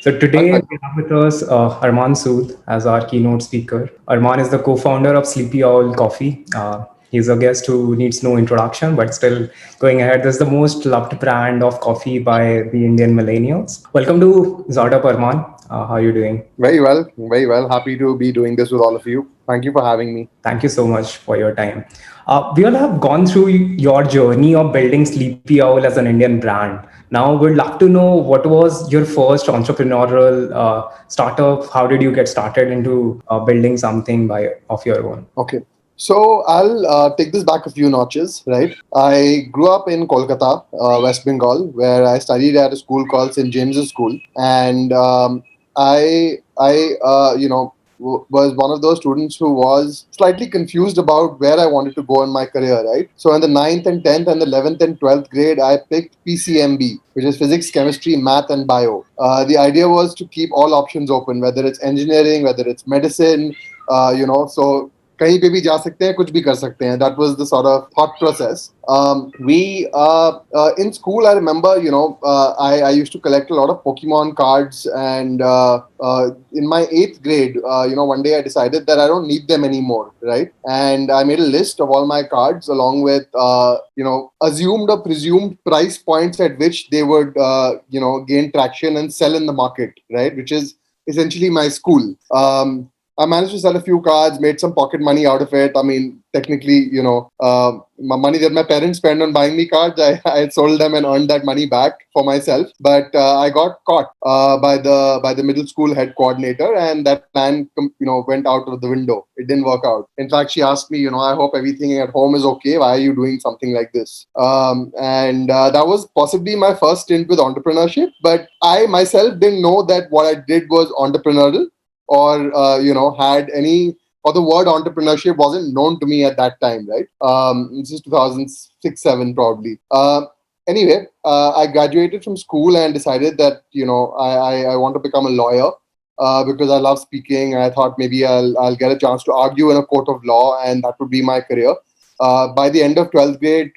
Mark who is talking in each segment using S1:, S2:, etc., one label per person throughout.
S1: So today we have with us Arman Sood as our keynote speaker. Arman is the co-founder of SleepyOwl Coffee. He's a guest who needs no introduction, but still going ahead. This is the most loved brand of coffee by the Indian millennials. Welcome to Xartup, Arman. How are you doing?
S2: Very well, very well. Happy to be doing this with all of you. Thank you for having me.
S1: Thank you so much for your time. We all have gone through your journey of building Sleepy Owl as an Indian brand. Now, we'd love to know what was your first entrepreneurial startup? How did you get started into building something by of your own?
S2: Okay. So I'll take this back a few notches, right? I grew up in Kolkata, West Bengal, where I studied at a school called St. James's School, and I was one of those students who was slightly confused about where I wanted to go in my career, right? So in the ninth and 10th and the 11th and 12th grade, I picked PCMB, which is physics, chemistry, math, and bio. The idea was to keep all options open, whether it's engineering, whether it's medicine, so कहीं पे भी जा सकते हैं कुछ भी कर सकते हैं that was the sort of thought process. We In school I remember I used to collect a lot of Pokemon cards, and in my 8th grade one day I decided that I don't need them anymore, right? And I made a list of all my cards along with assumed or presumed price points at which they would gain traction and sell in the market, right? Which is essentially my school. I managed to sell a few cards, made some pocket money out of it. I mean, technically, my money that my parents spent on buying me cards, I had sold them and earned that money back for myself. But I got caught by the middle school head coordinator, and that plan, went out of the window. It didn't work out. In fact, she asked me, I hope everything at home is okay. Why are you doing something like this? And that was possibly my first stint with entrepreneurship. But I myself didn't know that what I did was entrepreneurial, or had any, or the word entrepreneurship wasn't known to me at that time, right? This is 2006 7 probably. Anyway, I graduated from school and decided that I want to become a lawyer, because I love speaking, and I thought maybe I'll get a chance to argue in a court of law, and that would be my career. By the end of 12th grade,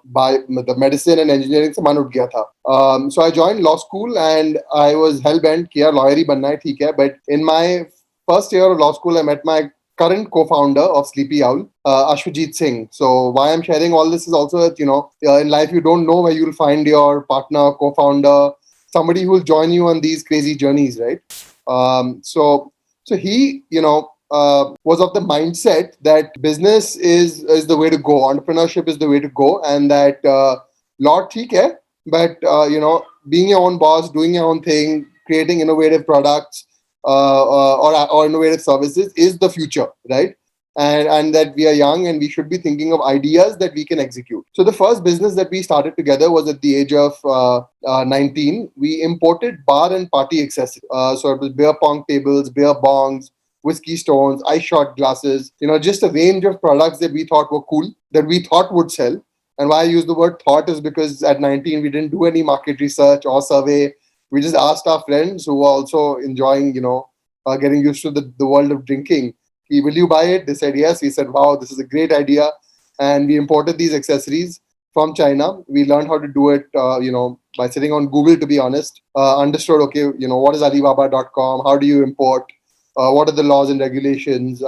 S2: by the medicine and engineering से मन उठ गया था. So I joined law school and I was hell bent कि यार lawyer ही बनना है, ठीक है. But in my first year of law school, I met my current co-founder of Sleepy Owl, Ashwajit Singh. So why I'm sharing all this is also that in life you don't know where you'll find your partner, co-founder, somebody who will join you on these crazy journeys, right? So he was of the mindset that business is the way to go, entrepreneurship is the way to go, and that law theek hai, but being your own boss, doing your own thing, creating innovative products or innovative services is the future, right? And that we are young and we should be thinking of ideas that we can execute. So the first business that we started together was at the age of 19. We imported bar and party accessories. So it was beer pong tables, beer bongs, whiskey stones, ice shot glasses, just a range of products that we thought were cool, that we thought would sell. And why I use the word thought is because at 19, we didn't do any market research or survey. We just asked our friends who were also enjoying, getting used to the world of drinking, will you buy it? They said yes. We said, wow, this is a great idea. And we imported these accessories from China. We learned how to do it, by sitting on Google, to be honest. Understood, okay, what is Alibaba.com? How do you import? What are the laws and regulations?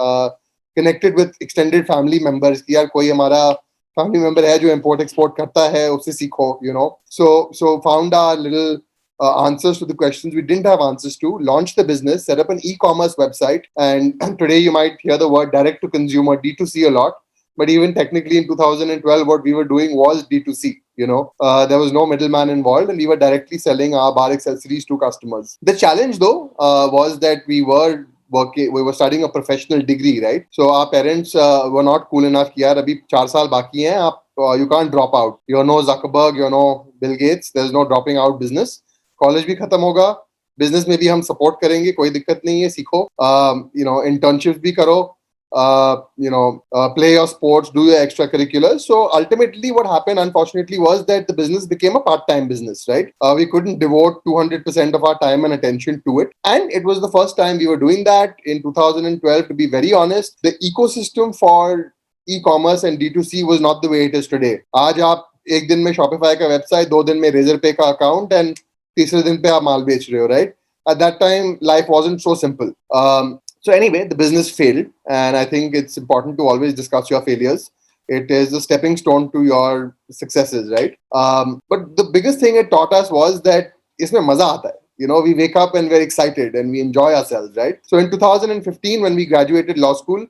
S2: Connected with extended family members. कि यार कोई हमारा family member है जो import export करता है, उससे सीखो, So found our little answers to the questions we didn't have answers to, launched the business, set up an e-commerce website, and today you might hear the word direct to consumer, D2C, a lot. But even technically in 2012, what we were doing was D2C. There was no middleman involved, and we were directly selling our bar accessories to customers. The challenge, though, was that we were studying a professional degree, right? So our parents were not cool enough. कि यार अभी 4 साल बाकी हैं, you can't drop out. You're no Zuckerberg, you're no Bill Gates. There's no dropping out business. College भी खत्म होगा, business में भी हम सपोर्ट करेंगे, कोई दिक्कत नहीं है, सीखो, इंटर्नशिप भी करो, play your sports, do your extracurriculars. So ultimately what happened, unfortunately, was that the business became a part-time business, right? We couldn't devote 200% of our time and attention to it, and it was the first time we were doing that in 2012. To be very honest, the ecosystem for e-commerce and D2C was not the way it is today. आज आप एक दिन में Shopify का website, 2 दिन में Razorpay का account, and तीसरे दिन पे आप माल बेच रहे हो, right? At that time, life wasn't so simple. So anyway, the business failed, and I think it's important to always discuss your failures. It is a stepping stone to your successes, right? But the biggest thing it taught us was that इसमें मजा आता है. We wake up and we're excited and we enjoy ourselves, right? So in 2015, when we graduated law school,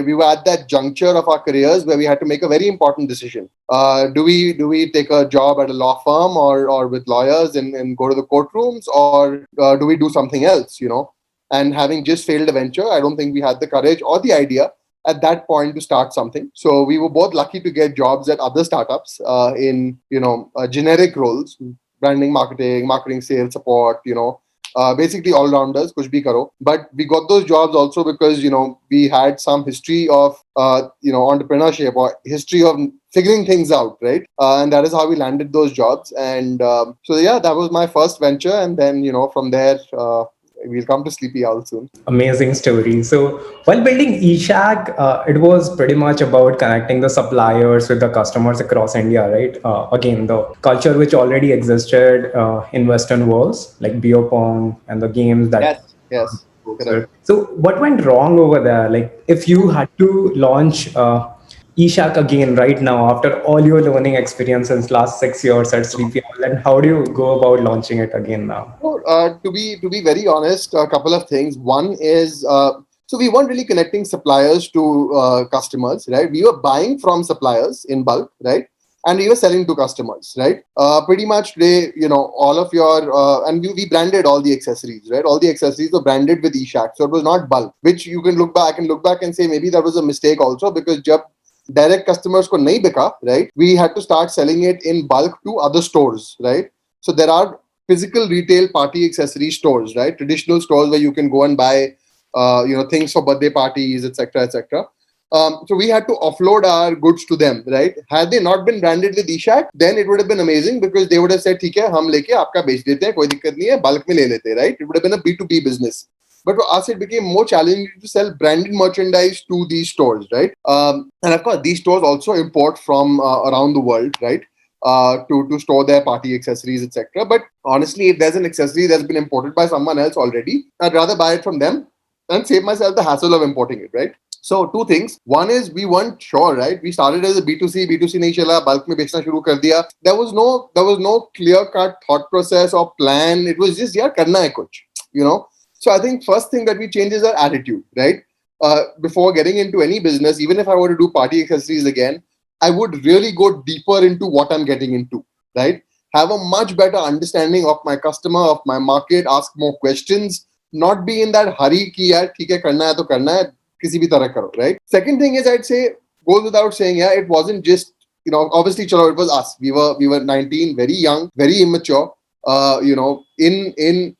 S2: we were at that juncture of our careers where we had to make a very important decision. Do we take a job at a law firm or with lawyers and go to the courtrooms, or do we do something else? And having just failed a venture, I don't think we had the courage or the idea at that point to start something. So we were both lucky to get jobs at other startups in generic roles, branding, marketing, sales, support. Basically all rounders, kuch bhi karo. But we got those jobs also because we had some history of entrepreneurship or history of figuring things out, right? And that is how we landed those jobs. And so yeah, that was my first venture, and then from there. We'll come to Sleepy Owl soon.
S1: Amazing story. So while building eShack, it was pretty much about connecting the suppliers with the customers across India, right? Again, the culture which already existed in Western worlds, like beer pong and the games that.
S2: Yes, yes, correct.
S1: So what went wrong over there? Like if you had to launch eShack again right now after all your learning experience since last 6 years at Sleepy Owl, then how do you go about launching it again now?
S2: Well, to be very honest, a couple of things. One is so we weren't really connecting suppliers to customers, right? We were buying from suppliers in bulk, right? And we were selling to customers, right? Pretty much today, all of your and we branded all the accessories, right? All the accessories were branded with eShack, so it was not bulk. Which you can look back and say maybe that was a mistake also, because jab direct customers ko nahi bika, right? We had to start selling it in bulk to other stores, right? So there are physical retail party accessory stores, right? Traditional stores where you can go and buy, things for birthday parties, etc., etc. So we had to offload our goods to them, right? Had they not been branded with eShack, then it would have been amazing because they would have said, "ठीक है, हम लेके आपका बेच देते हैं, कोई दिक्कत नहीं है, bulk में ले लेते हैं," right? It would have been a B2B business. But for us, it became more challenging to sell branded merchandise to these stores, right? And of course, these stores also import from around the world, right? To store their party accessories, etc. But honestly, if there's an accessory that's been imported by someone else already, I'd rather buy it from them and save myself the hassle of importing it, right? So two things. One is we weren't sure, right? We started as a B2C, B2C nahi chala, bulk mein becna shuru kar diya. There was no clear cut thought process or plan. It was just yaar karna hai kuch. So I think first thing that we change is our attitude, right? Before getting into any business, even if I were to do party accessories again, I would really go deeper into what I'm getting into, right? Have a much better understanding of my customer, of my market, ask more questions, not be in that hurry ki yaar, theek hai, karna hai to karna hai, kisi bhi tarah karo, right? Second thing is, I'd say, goes without saying, yeah, it wasn't just, obviously, chalo, it was us. We were 19, very young, very immature, in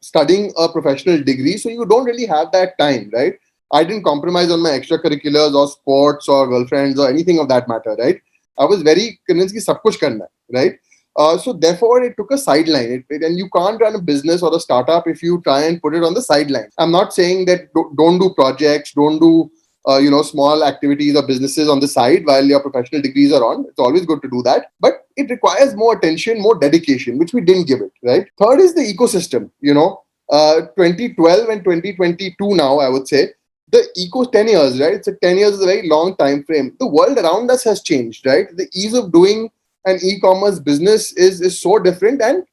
S2: studying a professional degree. So you don't really have that time, right? I didn't compromise on my extracurriculars or sports or girlfriends or anything of that matter, right? I was very convinced that sab kuch karna hai, right? So therefore, it took a sideline. And you can't run a business or a startup if you try and put it on the sideline. I'm not saying that don't do projects, don't do small activities or businesses on the side while your professional degrees are on. It's always good to do that, but it requires more attention, more dedication, which we didn't give it. Right. Third is the ecosystem. 2012 and 2022 now, I would say the 10 years, right? So 10 years is a very long time frame. The world around us has changed, right? The ease of doing an e-commerce business is so different, and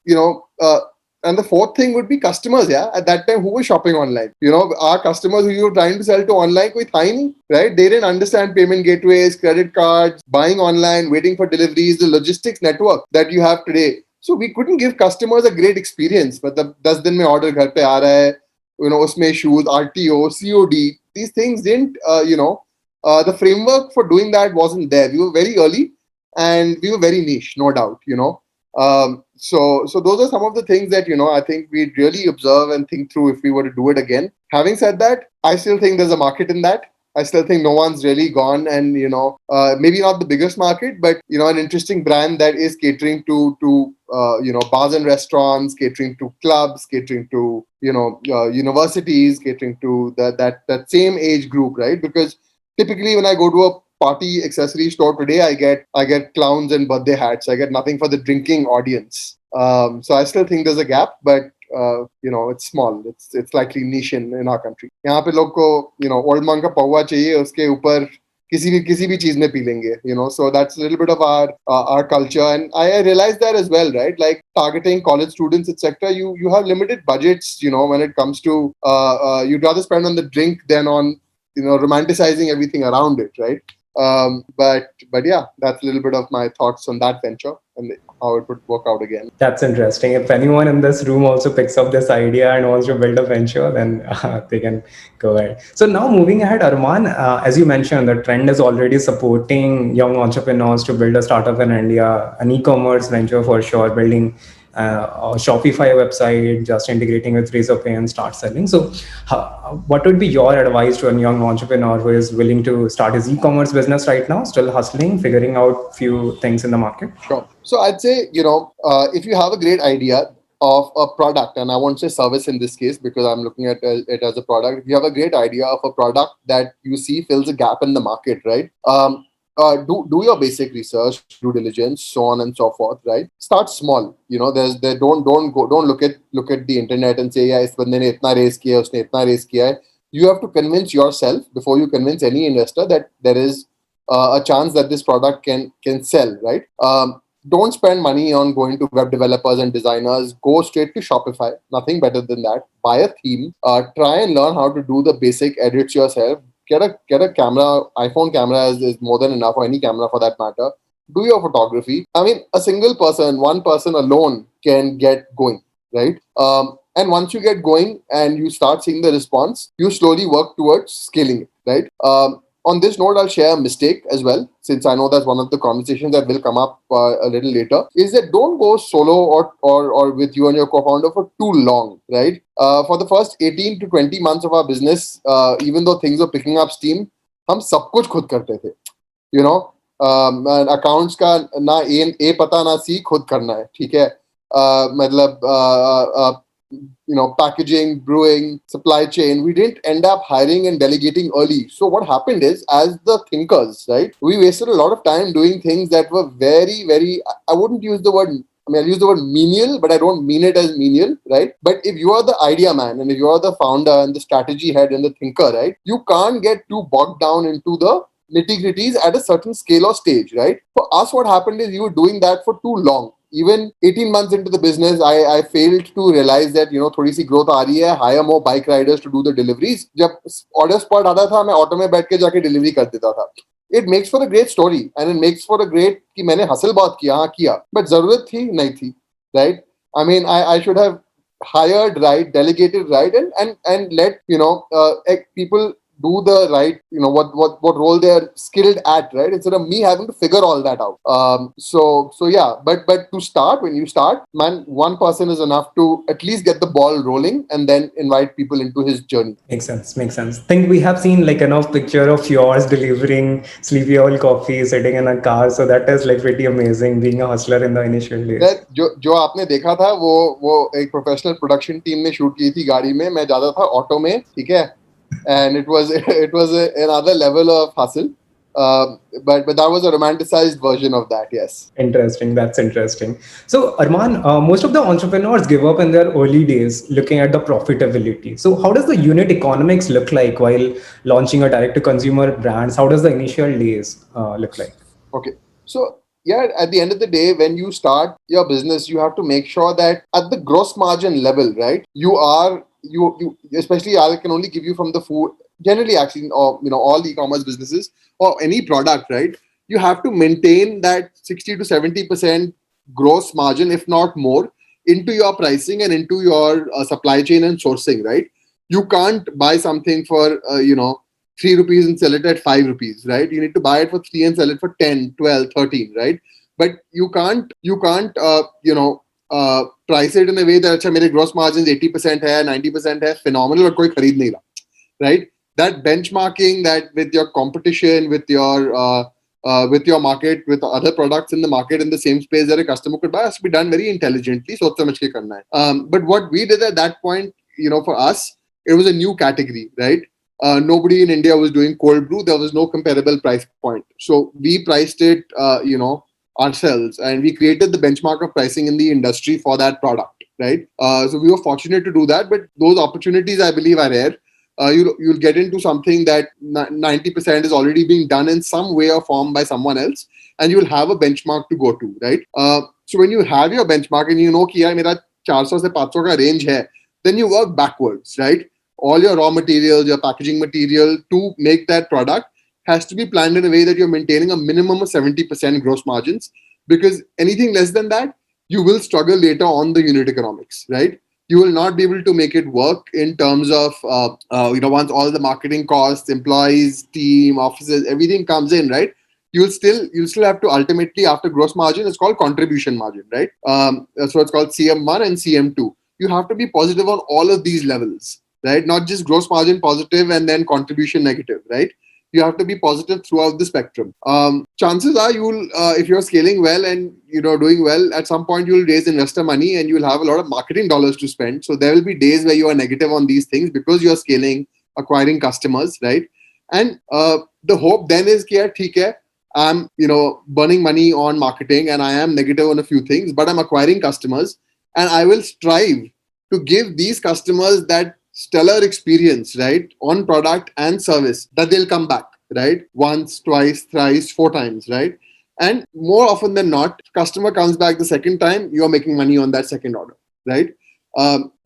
S2: and the fourth thing would be customers. Yeah, at that time, who was shopping online? Our customers who you were trying to sell to online, koi tha hi nahi, right? They didn't understand payment gateways, credit cards, buying online, waiting for deliveries, the logistics network that you have today. So we couldn't give customers a great experience. But the 10 दिन में order घर पे आ रहा है, उसमें issues, RTO, COD, these things didn't, the framework for doing that wasn't there. We were very early and we were very niche, no doubt. So those are some of the things that I think we'd really observe and think through if we were to do it again. Having said that, I still think there's a market in that. I still think no one's really gone, and maybe not the biggest market, but an interesting brand that is catering to bars and restaurants, catering to clubs, catering to universities, catering to that same age group, right? Because typically when I go to a party accessory store today, I get clowns and birthday hats. I get nothing for the drinking audience. So I still think there's a gap, but it's small. It's likely niche in our country. यहाँ पे लोग को old man का पौवा चाहिए, उसके ऊपर किसी भी चीज में पी लेंगे. So that's a little bit of our culture, and I realize that as well, right? Like targeting college students, etc. You have limited budgets, when it comes to you'd rather spend on the drink than on romanticizing everything around it, right? But yeah, that's a little bit of my thoughts on that venture and how it would work out again.
S1: That's interesting. If anyone in this room also picks up this idea and wants to build a venture, then they can go ahead. So now moving ahead, Arman, as you mentioned, the trend is already supporting young entrepreneurs to build a startup in India, an e-commerce venture for sure, building a Shopify website, just integrating with Razorpay and start selling. So what would be your advice to a young entrepreneur who is willing to start his e-commerce business right now, still hustling, figuring out few things in the market?
S2: Sure. So I'd say, if you have a great idea of a product, and I won't say service in this case because I'm looking at it as a product. If you have a great idea of a product that you see fills a gap in the market, right? Do your basic research, due diligence, so on and so forth, right? Start small. Don't look at the internet and say, yeah, इस बंदे ने इतना raise किया, उसने इतना raise किया है. You have to convince yourself before you convince any investor that there is a chance that this product can sell, right? Don't spend money on going to web developers and designers. Go straight to Shopify. Nothing better than that. Buy a theme. Try and learn how to do the basic edits yourself. Get a camera. iPhone camera is more than enough, or any camera for that matter. Do your photography. I mean, a single person, one person alone can get going, right? And once you get going and you start seeing the response, you slowly work towards scaling it, right? On this note, I'll share a mistake as well, since I know that's one of the conversations that will come up a little later, is that don't go solo or with you and your co-founder for too long, right? For the first 18 to 20 months of our business, even though things were picking up steam, हम सब कुछ खुद करते थे, you know. Accounts का ना ए पता ना सी खुद करना है, ठीक है. मतलब packaging, brewing, supply chain. We didn't end up hiring and delegating early. So what happened is, as the thinkers, right, we wasted a lot of time doing things that were very, very, I wouldn't use the word, I'll use the word menial, but I don't mean it as menial, right? But if you are the idea man and if you are the founder and the strategy head and the thinker, right, you can't get too bogged down into the nitty-gritties at a certain scale or stage, right? For us, what happened is you were doing that for too long. Even 18 months into the business, I failed to realize that, थोड़ी सी growth आ रही है, hire more bike riders to do the deliveries. जब order spot आता था, मैं auto में बैठ के जाके delivery कर देता था. It makes for a great story and it makes for a great कि मैंने hustle बहुत किया, हाँ किया, but जरूरत थी नहीं थी, right? I mean, I should have hired right, delegated right, and let people do the right, what role they're skilled at, right? Instead of me having to figure all that out. So yeah, but to start, when you start, man, one person is enough to at least get the ball rolling and then invite people into his journey.
S1: Makes sense. Makes sense. Think we have seen like enough picture of yours delivering Sleepy Owl coffee, sitting in a car. So that is like pretty amazing being a hustler in the initial days.
S2: जो आपने देखा था वो एक professional production team ने shoot की थी गाड़ी में, मैं ज्यादा था ऑटो में, ठीक है. And it was another level of hustle, but that was a romanticized version of that. Yes.
S1: Interesting. That's interesting. So Arman, most of the entrepreneurs give up in their early days looking at the profitability. So how does the unit economics look like while launching a direct-to-consumer brands? How does the initial days look like?
S2: Okay. So yeah, at the end of the day, when you start your business, you have to make sure that at the gross margin level, right, you especially I can only give you from the food, generally actually, or all e-commerce businesses or any product, right, you have to maintain that 60 to 70% gross margin, if not more, into your pricing and into your supply chain and sourcing, right? You can't buy something for 3 rupees and sell it at 5 rupees, right? You need to buy it for 3 and sell it for 10, 12, 13, right? But you can't price it in a way that, अच्छा, मेरे gross margins 80% है, 90% है, phenomenal, और कोई खरीद नहीं रहा, right? That benchmarking, that with your competition, with your market, with other products in the market in the same space that a customer could buy, has to be done very intelligently. सोच समझ के करना है. But what we did at that point, for us, it was a new category, right? Nobody in India was doing cold brew. There was no comparable price point. So we priced it, ourselves, and we created the benchmark of pricing in the industry for that product, right? So we were fortunate to do that, but those opportunities, I believe, are rare. You'll get into something that 90% is already being done in some way or form by someone else, and you'll have a benchmark to go to, right? So when you have your benchmark and you know कि यार मेरा 400 से 500 का range है, then you work backwards, right? All your raw materials, your packaging material to make that product has to be planned in a way that you're maintaining a minimum of 70% gross margins, because anything less than that, you will struggle later on the unit economics, right? You will not be able to make it work in terms of, once all the marketing costs, employees, team, offices, everything comes in, right? You'll still have to ultimately, after gross margin, it's called contribution margin, right? So it's called CM1 and CM2. You have to be positive on all of these levels, right? Not just gross margin positive and then contribution negative, right? You have to be positive throughout the spectrum. Chances are you'll, if you're scaling well and doing well, at some point you'll raise investor money and you'll have a lot of marketing dollars to spend. So there will be days where you are negative on these things because you're scaling, acquiring customers, right? And the hope then is that, okay, I'm burning money on marketing and I am negative on a few things, but I'm acquiring customers, and I will strive to give these customers that stellar experience, right, on product and service, that they'll come back, right, once, twice, thrice, 4 times, right? And more often than not, customer comes back the second time, you're making money on that second order, right?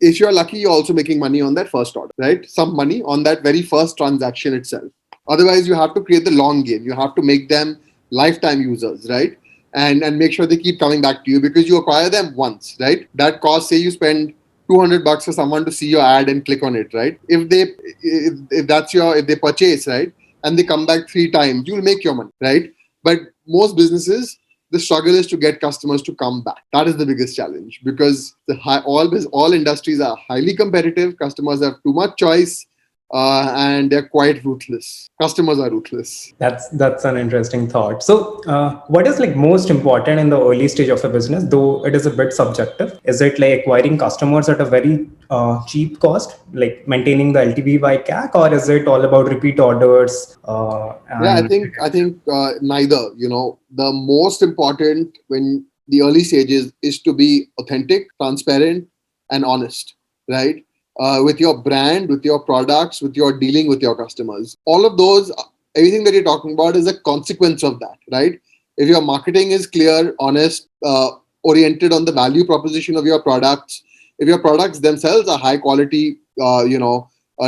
S2: If you're lucky, you're also making money on that first order, right? Some money on that very first transaction itself. Otherwise, you have to create the long game. You have to make them lifetime users, right? And make sure they keep coming back to you, because you acquire them once, right? That cost, say you spend $200 for someone to see your ad and click on it, right? If they purchase, right, and they come back 3 times, you'll make your money, right? But most businesses, the struggle is to get customers to come back. That is the biggest challenge, because all industries are highly competitive. Customers have too much choice, and they're quite ruthless. Customers are ruthless.
S1: That's an interesting thought. So, what is like most important in the early stage of a business, though it is a bit subjective? Is it like acquiring customers at a very cheap cost, like maintaining the LTV by CAC, or is it all about repeat orders?
S2: Yeah, I
S1: And
S2: think neither. The most important when the early stages is to be authentic, transparent, and honest, right? With your brand, with your products, with your dealing with your customers. All of those, everything that you're talking about is a consequence of that, right? If your marketing is clear, honest, oriented on the value proposition of your products, if your products themselves are high quality,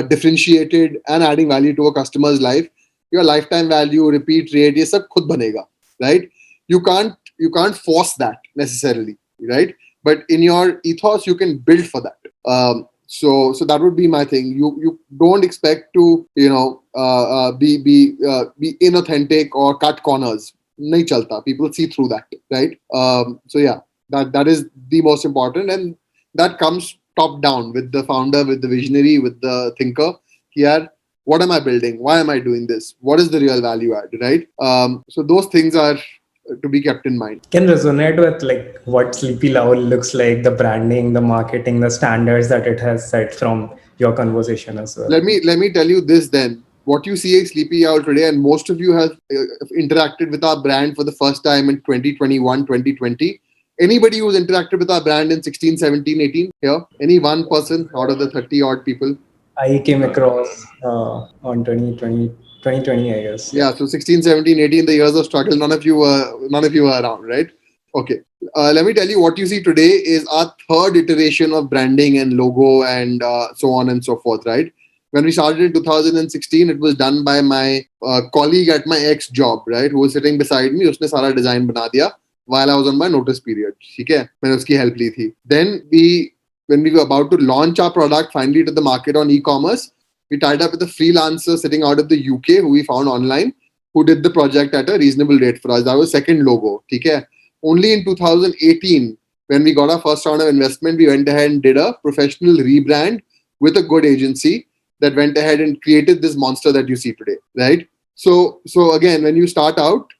S2: differentiated, and adding value to a customer's life, your lifetime value, repeat rate, ये सब खुद बनेगा, right? You can't force that necessarily, right? But in your ethos, you can build for that. So that would be my thing. You don't expect to be inauthentic or cut corners. नहीं चलता. People see through that, right? So yeah, that is the most important, and that comes top down with the founder, with the visionary, with the thinker. Here, what am I building? Why am I doing this? What is the real value add, right? So those things are to be kept in mind.
S1: can resonate with like what Sleepy Owl looks like, the branding, the marketing, the standards that it has set from your conversation as well.
S2: Let me tell you this then. What you see at Sleepy Owl today, and most of you have interacted with our brand for the first time in 2021, 2020. Anybody who's interacted with our brand in 16, 17, 18 here? Any one person out of the 30 odd people?
S1: I came across on 2020, I guess. Yeah.
S2: Yeah, so 16, 17, 18, the years of struggle, none of you were around, right? Okay. Let me tell you, what you see today is our third iteration of branding and logo and so on and so forth, right? When we started in 2016, it was done by my colleague at my ex job, right, who was sitting beside me. उसने सारा design बना दिया while I was on my notice period. ठीक है, मैंने उसकी help ली थी. Then when we were about to launch our product finally to the market on e-commerce, we tied up with a freelancer sitting out of the UK who we found online, who did the project at a reasonable rate for us. That was second logo. Okay? Only in 2018, when we got our first round of investment, we went ahead and did a professional rebrand with a good agency that went ahead and created this monster that you see today, right? So again, when you start out,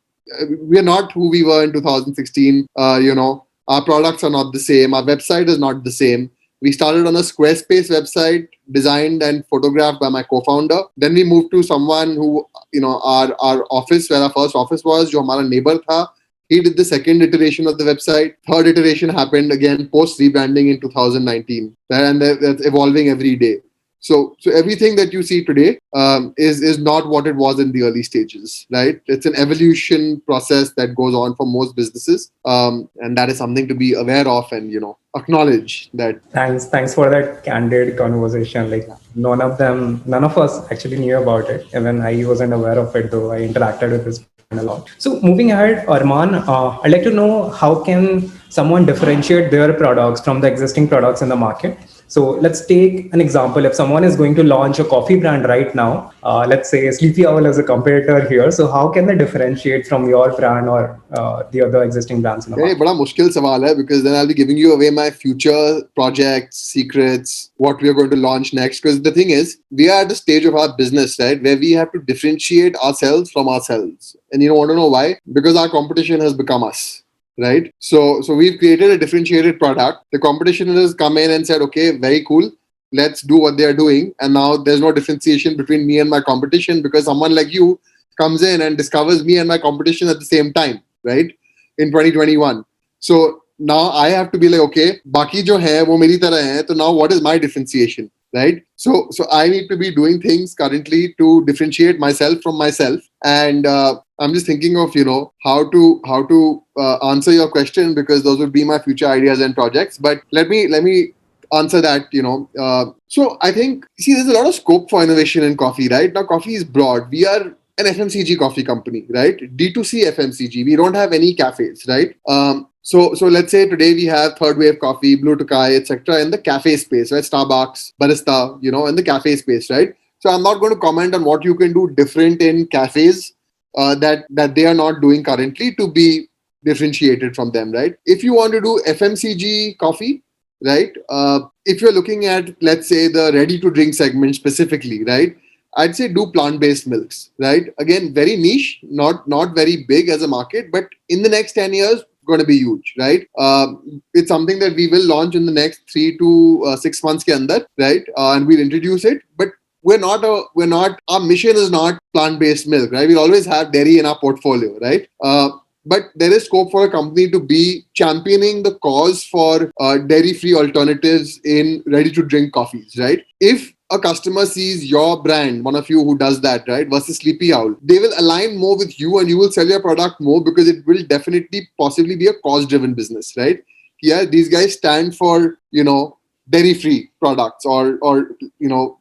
S2: we are not who we were in 2016. Our products are not the same. Our website is not the same. We started on a Squarespace website designed and photographed by my co-founder. Then we moved to someone who, our office, where our first office was, जो हमारा neighbor था. He did the second iteration of the website. Third iteration happened again post rebranding in 2019, and that's evolving every day. So everything that you see today is not what it was in the early stages, right? It's an evolution process that goes on for most businesses, and that is something to be aware of and acknowledge that.
S1: Thanks for that candid conversation. Like none of us actually knew about it. Even I wasn't aware of it, though I interacted with this brand a lot. So moving ahead, Arman, I'd like to know how can someone differentiate their products from the existing products in the market. So let's take an example. If someone is going to launch a coffee brand right now, let's say Sleepy Owl as a competitor here. So how can they differentiate from your brand or the other existing brands in the
S2: Yeah, ये
S1: market?
S2: बड़ा मुश्किल सवाल है because then I'll be giving you away my future projects, secrets, what we are going to launch next. Because the thing is, we are at the stage of our business, right, where we have to differentiate ourselves from ourselves. And you want to know why? Because our competition has become us, right? So we've created a differentiated product. The competition has come in and said, okay, very cool. Let's do what they are doing. And now there's no differentiation between me and my competition because someone like you comes in and discovers me and my competition at the same time, right? In 2021. So now I have to be like, okay, baki jo hai, wo meri tarah hai. So now what is my differentiation, right? So I need to be doing things currently to differentiate myself from myself. And I'm just thinking of how to answer your question because those would be my future ideas and projects. But let me answer that. So I think, see, there's a lot of scope for innovation in coffee, right? Now coffee is broad. We are an FMCG coffee company, right? D2C FMCG. We don't have any cafes, right? So let's say today we have Third Wave Coffee, Blue Tokai, etc. in the cafe space, right? Starbucks, Barista, in the cafe space, right? So I'm not going to comment on what you can do different in cafes that they are not doing currently to be differentiated from them, right? If you want to do FMCG coffee, right? If you're looking at, let's say, the ready to drink segment specifically, right? I'd say do plant-based milks, right? Again, very niche, not very big as a market, but in the next 10 years, going to be huge, right? It's something that we will launch in the next 3 to 6 months ke andar, right? And we'll introduce it, but our mission is not plant-based milk, right? We'll always have dairy in our portfolio, right? But there is scope for a company to be championing the cause for dairy-free alternatives in ready-to-drink coffees, right? If a customer sees your brand, one of you who does that, right, versus Sleepy Owl, they will align more with you and you will sell your product more because it will definitely possibly be a cause-driven business, right? Yeah, these guys stand for, dairy-free products or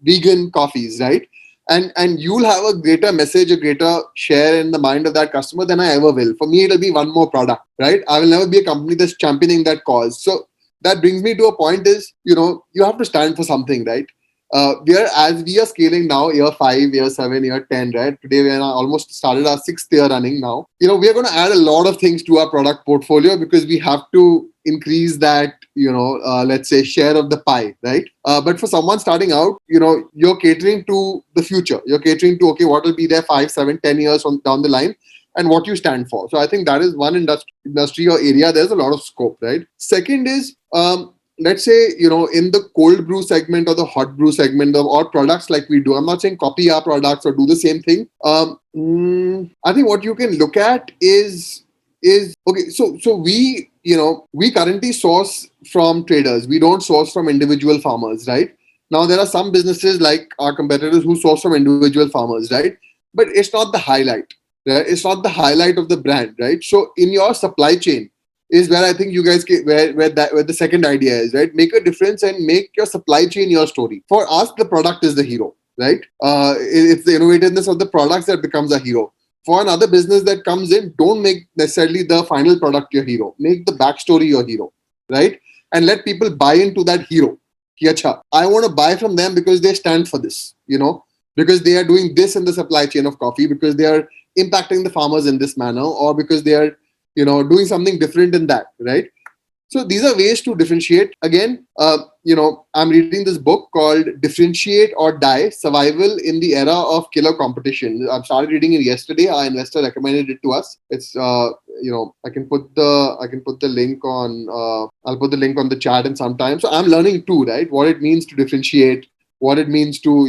S2: vegan coffees, right? And you'll have a greater message, a greater share in the mind of that customer than I ever will. For me, it'll be one more product, right? I will never be a company that's championing that cause. So that brings me to a point is, you have to stand for something, right? As we are scaling now, year 5, year 7, year 10, right? Today we are almost started our 6th year running now. We are going to add a lot of things to our product portfolio because we have to increase that, let's say, share of the pie, right? But for someone starting out, you're catering to the future. You're catering to, okay, what will be there 5, 7, 10 years from down the line and what you stand for. So I think that is one industry or area. There's a lot of scope, right? Second is, let's say, in the cold brew segment or the hot brew segment or products like we do. I'm not saying copy our products or do the same thing. I think what you can look at is okay. So we currently source from traders. We don't source from individual farmers, right? Now there are some businesses like our competitors who source from individual farmers, right? But it's not the highlight, right? It's not the highlight of the brand, right? So in your supply chain is where I think you guys where the second idea is, right? Make a difference and make your supply chain your story. For us, the product is the hero, right? It's the innovativeness of the products that becomes a hero. For another business that comes in, don't make necessarily the final product your hero. Make the backstory your hero, right? And let people buy into that hero. Ki, acha, I want to buy from them because they stand for this, because they are doing this in the supply chain of coffee, because they are impacting the farmers in this manner, or because they are doing something different in that, right? So these are ways to differentiate. Again, I'm reading this book called Differentiate or Die: Survival in the Era of Killer Competition. I started reading it yesterday. Our investor recommended it to us. It's I can put the link on I'll put the link on the chat in some time. So I'm learning too, right? What it means to differentiate, what it means to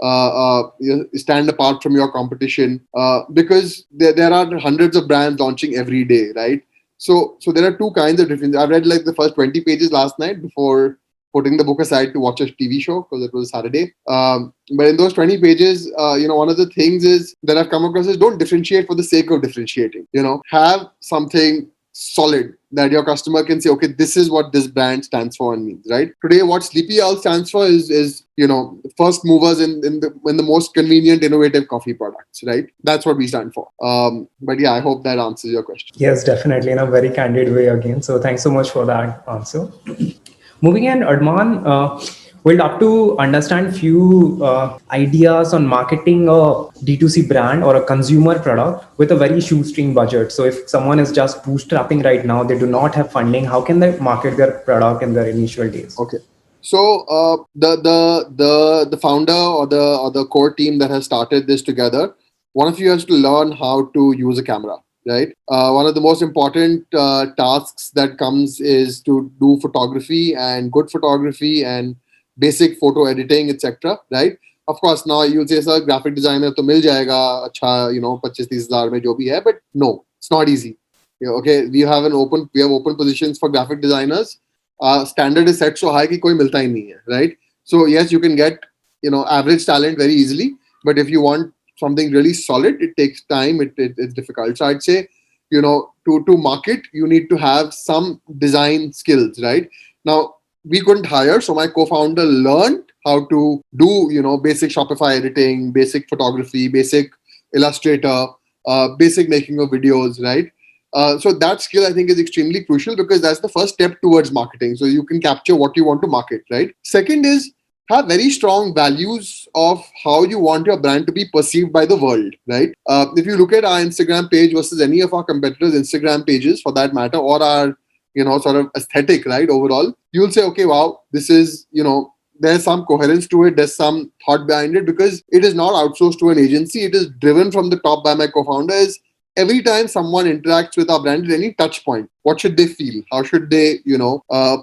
S2: stand apart from your competition, because there are hundreds of brands launching every day, right? So there are two kinds of difference. I read like the first 20 pages last night before putting the book aside to watch a TV show because it was Saturday. But in those 20 pages, one of the things is that I've come across is don't differentiate for the sake of differentiating. Have something solid that your customer can say, okay, this is what this brand stands for and means, right? Today, what Sleepy Owl stands for is first movers in the most convenient, innovative coffee products, right? That's what we stand for. But yeah, I hope that answers your question.
S1: Yes, definitely, in a very candid way again. So thanks so much for that answer. Moving in, Arman, we'd love to understand few ideas on marketing a D2C brand or a consumer product with a very shoestring budget. So if someone is just bootstrapping right now, they do not have funding, how can they market their product in their initial days?
S2: Okay. So the founder or the core team that has started this together, one of you has to learn how to use a camera, right? One of the most important tasks that comes is to do photography and good photography and basic photo editing, etc. Right? Of course, now you'll say, sir, graphic designer to mil jayega, acha, 25-30 mein jo bhi hai, but no, it's not easy. Okay, we have open positions for graphic designers. Standard is set so high कि कोई मिलता ही नहीं है, right? So yes, you can get average talent very easily, but if you want something really solid, it takes time. It's difficult. So I'd say to market, you need to have some design skills, right? Now we couldn't hire, so my co-founder learned how to do basic Shopify editing, basic photography, basic Illustrator, basic making of videos, right? So that skill I think is extremely crucial because that's the first step towards marketing. So you can capture what you want to market, right? Second is have very strong values of how you want your brand to be perceived by the world, right? If you look at our Instagram page versus any of our competitors' Instagram pages, for that matter, or our sort of aesthetic, right? Overall, you'll say, okay, wow, this is there's some coherence to it. There's some thought behind it because it is not outsourced to an agency. It is driven from the top by my co-founder. Every time someone interacts with our brand at any touch point, what should they feel? How should they,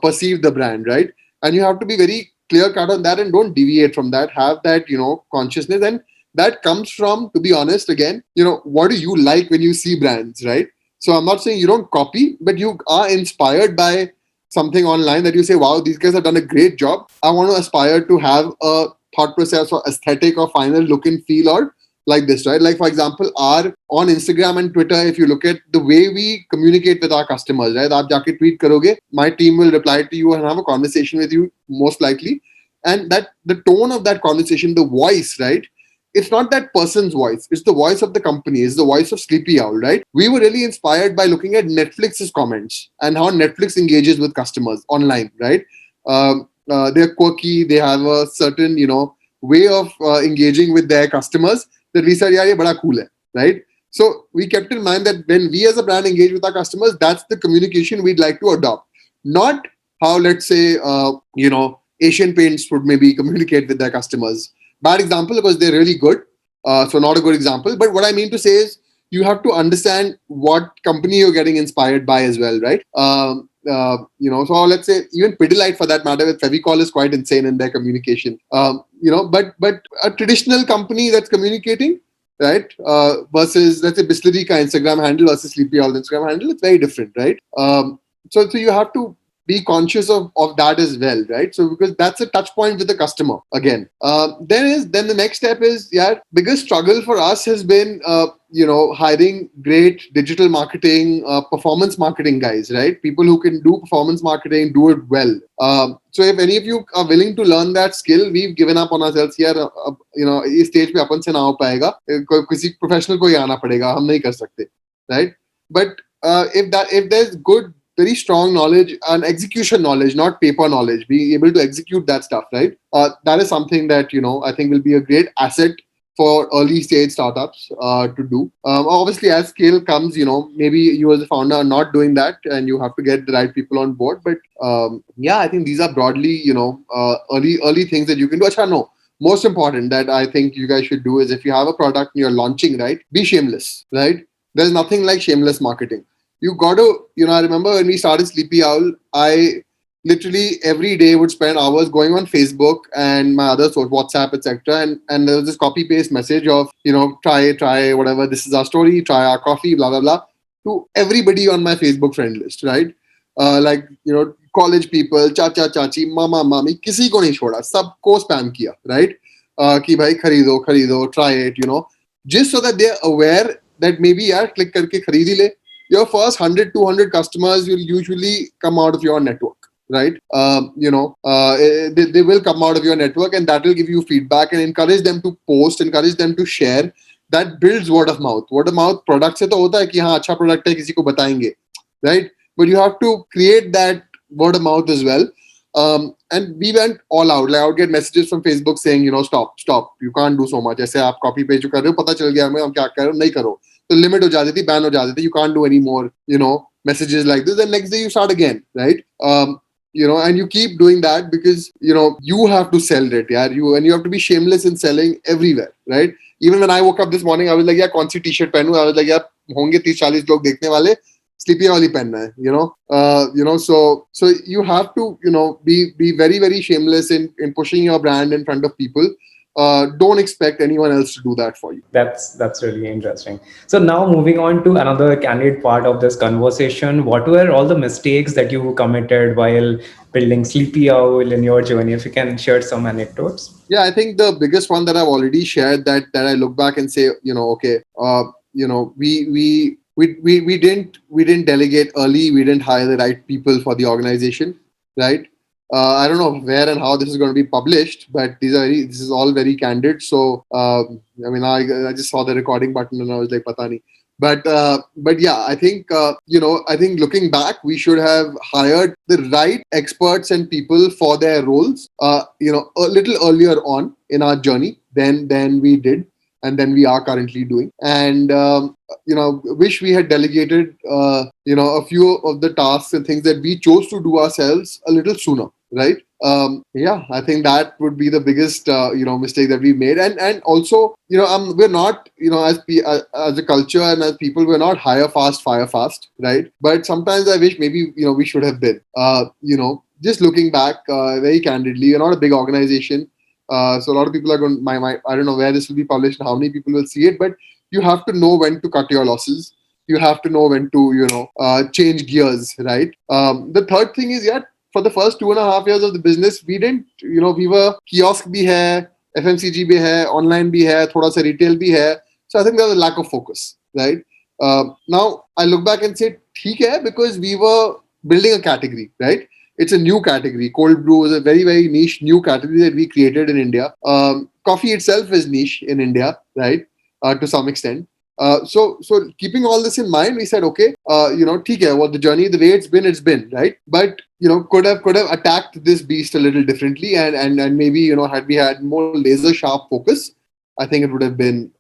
S2: perceive the brand, right? And you have to be very clear cut on that and don't deviate from that. Have that, consciousness. And that comes from, to be honest, again, what do you like when you see brands, right? So I'm not saying you don't copy, but you are inspired by something online that you say, wow, these guys have done a great job. I want to aspire to have a thought process or aesthetic or final look and feel or like this, right? Like, for example, our on Instagram and Twitter, if you look at the way we communicate with our customers, right? Aap jaake tweet karoge, my team will reply to you and have a conversation with you, most likely. And that the tone of that conversation, the voice, right? It's not that person's voice. It's the voice of the company. It's the voice of Sleepy Owl, right? We were really inspired by looking at Netflix's comments and how Netflix engages with customers online, right? They're quirky. They have a certain, way of engaging with their customers that we said, yeah, ye bada cool hai, right? So we kept in mind that when we as a brand engage with our customers, that's the communication we'd like to adopt. Not how, let's say, Asian Paints would maybe communicate with their customers. Bad example because they're really good. So not a good example. But what I mean to say is you have to understand what company you're getting inspired by as well, right? So let's say even Pidilite for that matter with Fevicol is quite insane in their communication. But a traditional company that's communicating, right, versus let's say Bisleri ka Instagram handle versus Sleepy Owl Instagram handle, it's very different, right? So you have to be conscious of that as well, right? So because that's a touch point with the customer again. Then the next step is, biggest struggle for us has been hiring great digital marketing, performance marketing guys, right? People who can do performance marketing, do it well. So if any of you are willing to learn that skill, we've given up on ourselves here. इस stage पे अपन से ना हो पाएगा, किसी professional को ही आना पड़ेगा, हम नहीं कर सकते, right? But if there's good, very strong knowledge and execution knowledge, not paper knowledge, being able to execute that stuff, right? That is something that I think will be a great asset for early stage startups to do. Obviously, as scale comes, maybe you as a founder are not doing that, and you have to get the right people on board. But I think these are broadly, early things that you can do. Achha, no. Most important that I think you guys should do is if you have a product and you're launching, right, be shameless, right? There's nothing like shameless marketing. You got to, I remember when we started Sleepy Owl, I literally every day would spend hours going on Facebook and my other source, WhatsApp, etc. And there was this copy paste message of, try whatever. This is our story. Try our coffee. Blah blah blah. To everybody on my Facebook friend list, right? Like college people, चाचा चाची, मामा मामी, किसी को नहीं छोड़ा, सबको spam किया, right? कि भाई खरीदो, try it, just so that they're aware that maybe यार click करके खरीद ही ले. Your first 100, 200 customers will usually come out of your network, right? They will come out of your network, and that will give you feedback and encourage them to post, encourage them to share. That builds word of mouth. Word of mouth product से तो होता है कि हाँ अच्छा product है, किसी को बताएंगे, right? But you have to create that word of mouth as well. And we went all out. Like I would get messages from Facebook saying, stop, you can't do so much. ऐसे आप copy paste जो कर रहे हो, पता चल गया हमें, हम क्या कर रहे हो, नहीं करो. तो limit हो जाती थी, ban हो जाती थी. You can't do any more, messages like this. And next day you start again, right? And you keep doing that because you have to sell it, yeah. You have to be shameless in selling everywhere, right? Even when I woke up this morning, I was like, yeah, कौन सी t-shirt पहनूं? I was like, yeah, होंगे 30-40 लोग देखने वाले. Sleepy वाली पहनना है, so you have to be very very shameless in pushing your brand in front of people. Don't expect anyone else to do that for you.
S1: That's really interesting. So now moving on to another candid part of this conversation, what were all the mistakes that you committed while building Sleepy Owl in your journey? If you can share some anecdotes.
S2: Yeah, I think the biggest one that I've already shared, that I look back and say, okay, we didn't delegate early. We didn't hire the right people for the organization, right? I don't know where and how this is going to be published, but this is all very candid. So I just saw the recording button and I was like, "Pata nahi." But yeah, I think I think looking back, we should have hired the right experts and people for their roles, a little earlier on in our journey than we did, and then we are currently doing. And wish we had delegated a few of the tasks and things that we chose to do ourselves a little sooner, right? Yeah, I think that would be the biggest mistake that we made. And also we're not as a culture and as people, we're not hire fast fire fast, right? But sometimes I wish maybe we should have been. Just looking back very candidly, we're not a big organization. So a lot of people are going, I don't know where this will be published and how many people will see it, but you have to know when to cut your losses. You have to know when to, change gears, right? The third thing is, for the first 2.5 years of the business, we didn't, we were kiosk bhi hai, FMCG bhi hai, online bhi hai, thoda sa retail bhi hai. So I think there was a lack of focus, right? Now I look back and say, theek hai, because we were building a category, right? It's a new category. Cold brew is a very, very niche new category that we created in India. Coffee itself is niche in India, right? To some extent. So keeping all this in mind, we said, okay, theek hai, the journey, the way it's been, right? But could have attacked this beast a little differently, and maybe had we had more laser sharp focus, I think it would have been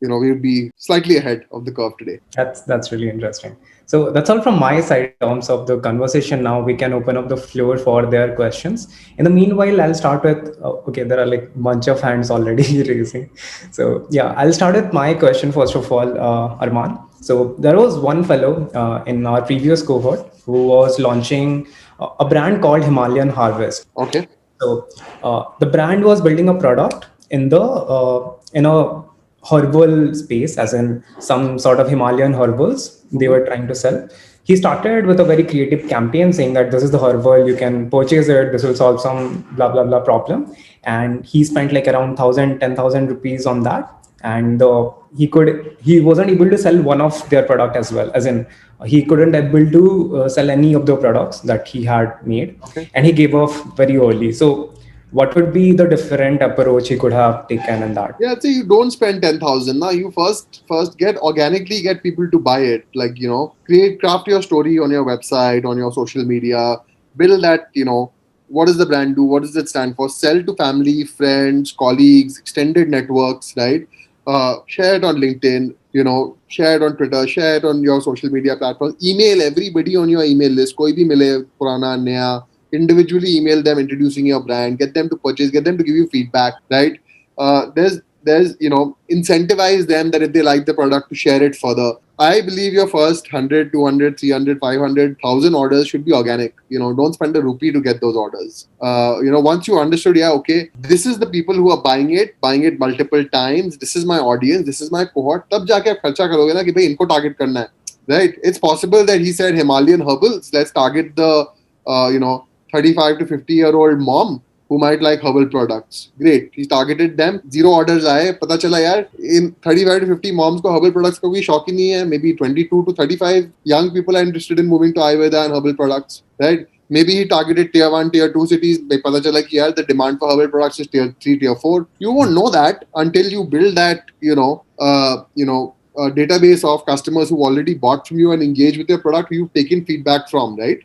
S2: we would be slightly ahead of the curve today.
S1: That's really interesting. So that's all from my side in terms of the conversation. Now we can open up the floor for their questions. In the meanwhile, I'll start with okay, there are like a bunch of hands already raising. So yeah, I'll start with my question first of all, Arman. So there was one fellow in our previous cohort who was launching a brand called Himalayan Harvest.
S2: Okay.
S1: So the brand was building a product in a herbal space, as in some sort of Himalayan herbals they were trying to sell. He started with a very creative campaign saying that this is the herbal, you can purchase it, this will solve some blah blah blah problem. And he spent like around 10,000 rupees on that. And he wasn't able to sell one of their product as well, as in he couldn't able to sell any of the products that he had made.
S2: Okay.
S1: And he gave off very early. So what would be the different approach he could have taken in that?
S2: Yeah, so you don't spend 10,000. Now you first organically get people to buy it. Like, craft your story on your website, on your social media, build that, what does the brand do? What does it stand for? Sell to family, friends, colleagues, extended networks, right? Share it on LinkedIn, share it on Twitter, share it on your social media platforms. Email everybody on your email list. Koi bhi mile, purana, naya. Individually email them introducing your brand, get them to purchase, get them to give you feedback, right? There's there's, incentivize them that if they like the product to share it further. I believe your first 100, 200, 300, 500, 1,000 orders should be organic. Don't spend a rupee to get those orders. Once you understood, yeah, okay, this is the people who are buying it multiple times. This is my audience. This is my cohort. तब जाके आप खर्चा करोगे ना कि भाई इनको target करना है. Right? It's possible that he said Himalayan herbals. Let's target the, 35 to 50-year-old mom who might like herbal products. Great. He targeted them. 0 orders आए. पता चला यार in 35 to 50 moms को herbal products का कोई शौक ही नहीं है. Maybe 22 to 35 young people are interested in moving to Ayurveda and herbal products. Right? Maybe he targeted tier 1, tier 2 cities. पता चला कि यार the demand for herbal products is tier 3, tier 4. You won't know that until you build that, a database of customers who already bought from you and engaged with your product, you've taken feedback from, right?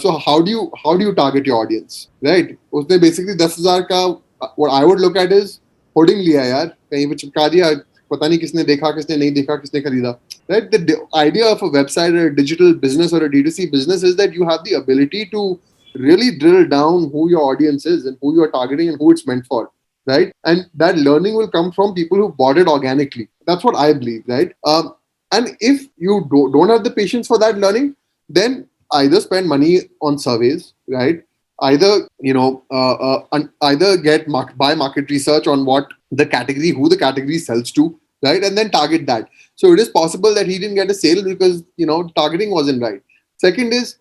S2: So how do you target your audience, right? उसने basically 10,000 का, what I would look at is hoarding लिया यार, कहीं पे चिपका दिया, पता नहीं किसने देखा, किसने नहीं देखा, किसने खरीदा, right? The idea of a website or a digital business or a D2C business is that you have the ability to really drill down who your audience is and who you are targeting and who it's meant for. Right? And that learning will come from people who bought it organically. That's what I believe, right? And if you don't have the patience for that learning, then either spend money on surveys, right? Either, either buy market research on who the category sells to, right? And then target that. So it is possible that he didn't get a sale because, targeting wasn't right. Second is,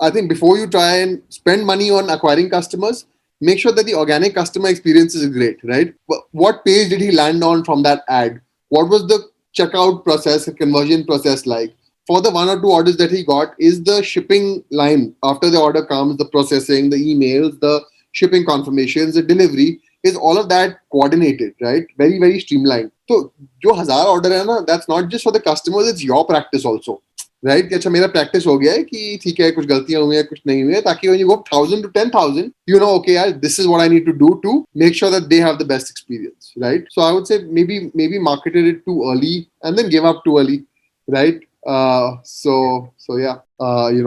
S2: I think before you try and spend money on acquiring customers, make sure that the organic customer experience is great, right? What page did he land on from that ad? What was the checkout process, conversion process like? For the 1 or 2 orders that he got, is the shipping line after the order comes, the processing, the emails, the shipping confirmations, the delivery, is all of that coordinated, right? Very, very streamlined. So, जो 1,000 order है ना, that's not just for the customers, it's your practice also. Right कि अच्छा मेरा practice हो गया है कि ठीक है कुछ गलतियां हुई हैं कुछ नहीं हुई है ताकि when you go 1,000 to 10,000 okay यार this is what I need to do to make sure that they have the best experience, right? So I would say maybe marketed it too early and then gave up too early, right? So yeah,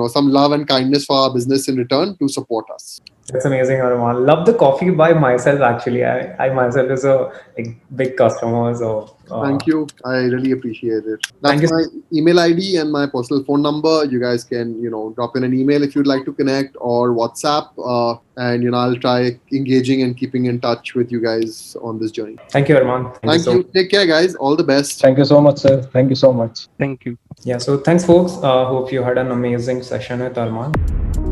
S2: some love and kindness for our business in return to support us.
S1: That's amazing, Arman. Love the coffee by myself. Actually, I myself is a big customer. So
S2: thank you. I really appreciate it.
S1: Thank
S2: That's
S1: you.
S2: my email ID and my personal phone number. You guys can drop in an email if you'd like to connect or WhatsApp. And I'll try engaging and keeping in touch with you guys on this journey.
S1: Thank you, Arman.
S2: Thank you. Take care, guys. All the best.
S3: Thank you so much, sir. Thank you so much.
S4: Thank you.
S1: Yeah. So thanks, folks. Hope you had an amazing session with Arman.